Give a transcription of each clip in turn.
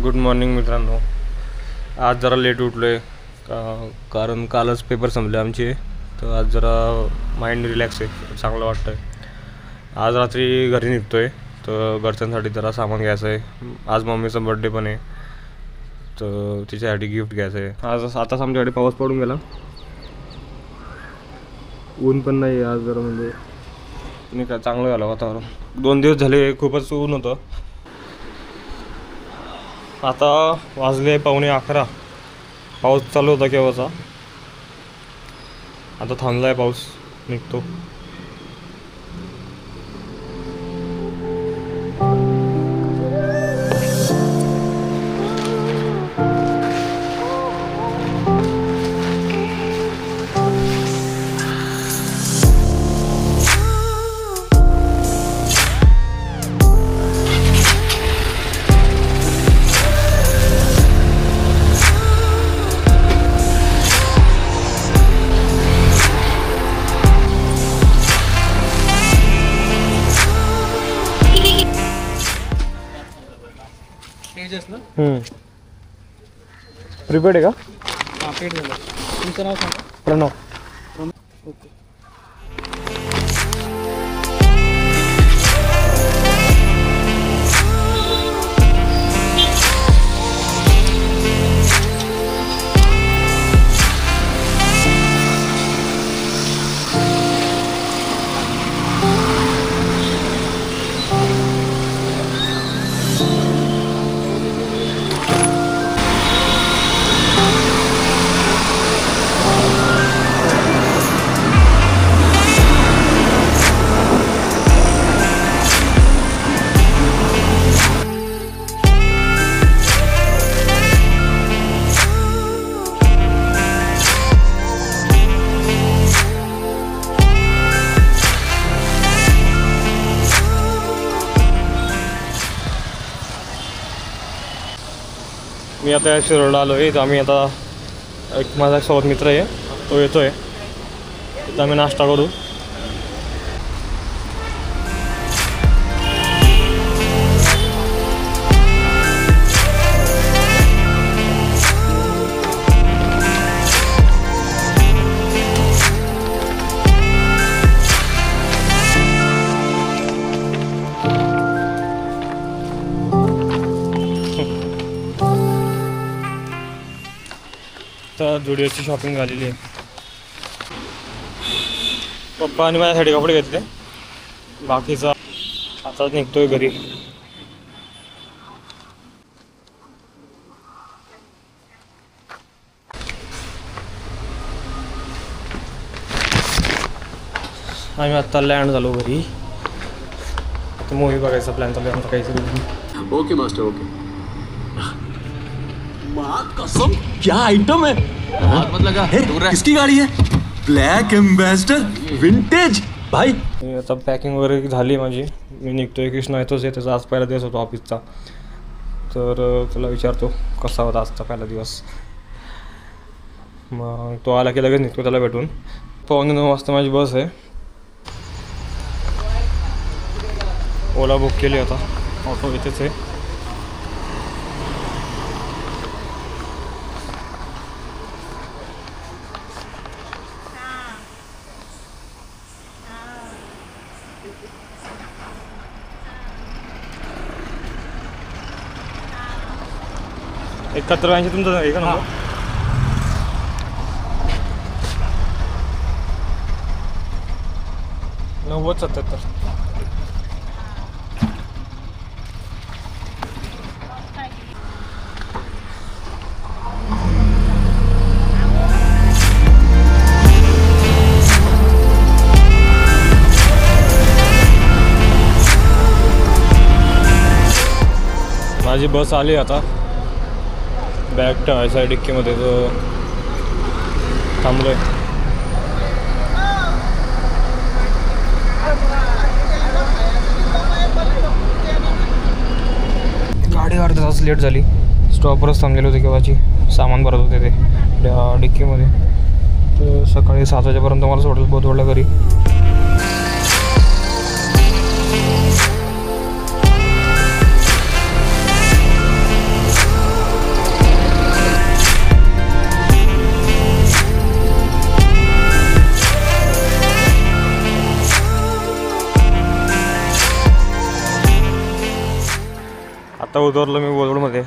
Good morning मित्रांनो. आज जरा लेट उठलो आहे कारण कालच पेपर संपले आमचे, तर आज जरा माइंड रिलॅक्स आहे, चांगलं वाटतं आहे. आज रात्री घरी निघतो आहे, तर घरच्यांसाठी जरा सामान घ्यायचं आहे. आज मम्मीचा बड्डे पण आहे, तर तिच्यासाठी गिफ्ट घ्यायचं आहे. आज आताच आमच्याकडे पाऊस पडून गेला, ऊन पण नाही आज जरा म्हणजे नाही का चांगलं झालं वातावरण. 2 दिवस झाले खूपच ऊन होतं. आता वाजले 11:15. पाऊस चालू होता केव्हाचा, आता थांबला आहे पाऊस, निघतो. प्रिपेड आहे का? हां, पेड झालं. तुमचं नाव सांगा. प्रणव. ओके. मी आता शिरोडला आलो आहे, तर आम्ही आता एक माझा सोबत मित्र आहे, तो येतो आहे, तर आम्ही नाश्ता करू. तर जुडिओची शॉपिंग झालेली आहे. पप्पा आणि माझ्यासाठी कपडे घेतले, बाकीचा आताच निघतोय घरी. आम्ही आत्ता लँड झालो घरी, तर मूवी बघायचा प्लॅन चालू आहे आमचा काहीतरी. Okay master, okay. कसम क्या आइटम है, हाथ मत लगा. किसकी गाड़ी है? ब्लैक एम्बेसडर विंटेज भाई. आता पॅकिंग वगैरे झाली माझी, मी निघतोय. कृष्णा येतोच आहे, त्याचा आज पहिला दिवस होता ऑफिसचा, तर त्याला विचारतो कसा होता आजचा पहिला दिवस. मग तो आला की लगेच निघतो त्याला भेटून. 9:15 वाजता माझी बस आहे. ओला बुक केली आता, ऑटो इथेच आहे. एकाहत्तर 82 तुमचा आहे का नंबर? 9077. माझी बस आली आता. बॅग ठेवायचा आहे डिक्कीमध्ये, तो थांबलो आहे. गाडी अर्धा तास लेट झाली, स्टॉपवरच थांबलेले होते केव्हाची, सामान भरत होते ते डिक्कीमध्ये. तर सकाळी 7 वाजेपर्यंत मला सोडेल बोधवडला घरी. आत्ता उतरलो मी बोलवडमध्ये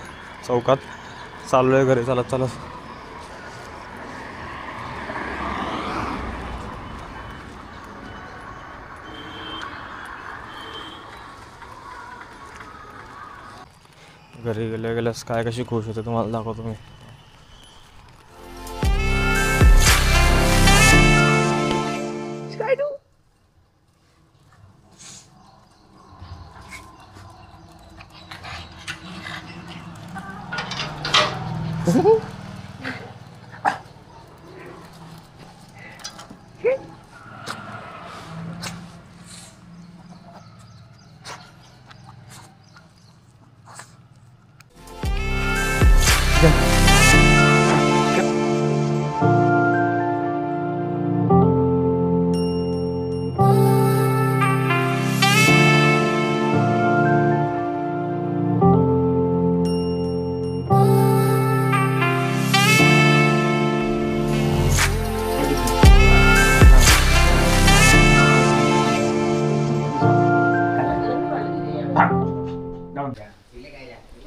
चौकात, चाललो आहे घरी चालत चालत. घरी गेल्या गेल्यास काय कशी खुश होते तुम्हाला दाखवतो मी.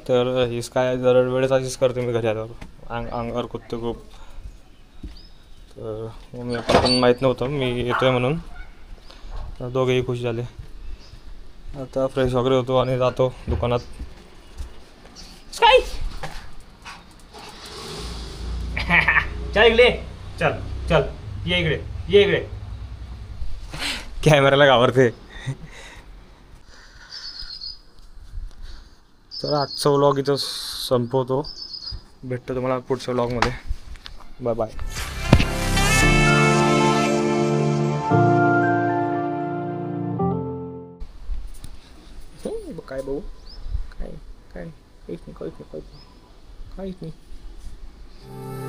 तर हीच काय दरवेळेस अशीच करते मी घरी आल्यावर, अंगावर कुत्ते खूप. तर मम्मी पण माहीत नव्हतं मी येतो आहे म्हणून, तर दोघेही खुश झाले. आता फ्रेश वगैरे होतो आणि जातो दुकानात. चल इकडे, चल चल, ये इकडे, ये इकडे. कॅमेराला घाबरते. तर आजचा व्लॉग इथं संपवतो. भेटतो तुम्हाला पुढच्या व्लॉगमध्ये. Bye bye. काय भाऊ, काय काय काहीच नाही, काहीच नाही, काहीच नाही, काहीच नाही.